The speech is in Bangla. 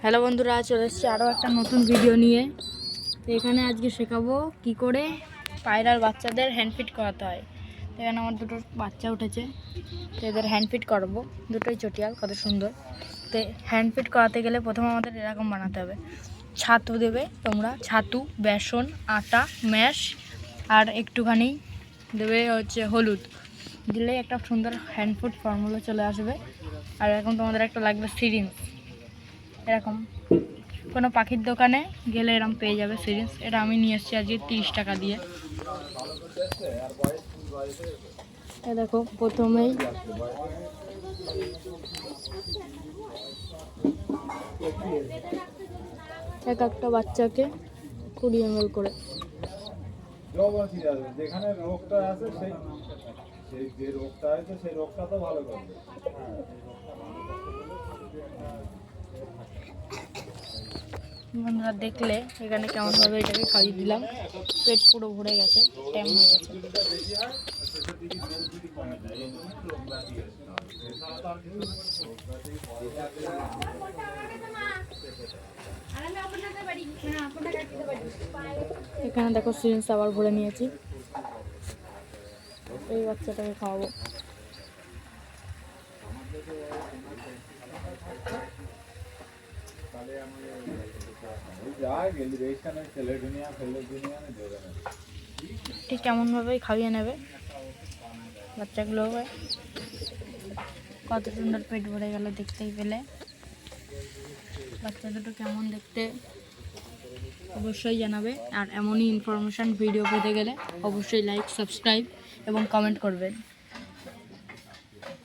হ্যালো বন্ধুরা, চলে এসেছি আরও একটা নতুন ভিডিও নিয়ে। তো এখানে আজকে শেখাবো কি করে পায়রার বাচ্চাদের হ্যান্ডফিট করাতে হয়। তো এখানে আমার দুটো বাচ্চা উঠেছে, তো এদের হ্যান্ডফিট করাবো। দুটোই চটিয়াল, কত সুন্দর। তো হ্যান্ডফিট করাতে গেলে প্রথমে আমাদের এরকম বানাতে হবে। ছাতু দেবে তোমরা, ছাতু, বেসন, আটা, ম্যাশ আর একটুখানি দেবে হচ্ছে হলুদ। দিলেই একটা সুন্দর হ্যান্ডফিট ফর্মুলা চলে আসবে। আর এখন তোমাদের একটা লাগবে সিরিঞ্জ। এরকম কোনো পাখির দোকানে গেলে এরকম পেয়ে যাবে সিরিঞ্জ। এটা আমি নিয়ে এসেছি আজকে 30 টাকা দিয়ে। দেখো, প্রথমেই এক একটা বাচ্চাকে 20 ml করে। যেখানে রোগটা আছে সেই যে রোগটা আছে সেই রোগটা তো ভালো করবে। বন্ধুরা দেখলে এখানে কেমনভাবে এটাকে খাইয়ে দিলাম। পেট পুরো ভরে গেছে, ট্যাম হয়ে গেছে। এখানে দেখো সিরিঞ্জ আবার ভরে নিয়েছি। এই বাচ্চাটাকে খাওয়াবো। ঠিক কেমনভাবেই খাইয়ে নেবে বাচ্চাগুলো। কত সুন্দর পেট ভরে গেল দেখতেই পেলে। বাচ্চা দুটো কেমন দেখতে অবশ্যই জানাবে। আর এমনই ইনফরমেশান ভিডিও পেতে গেলে অবশ্যই লাইক, সাবস্ক্রাইব এবং কমেন্ট করবেন।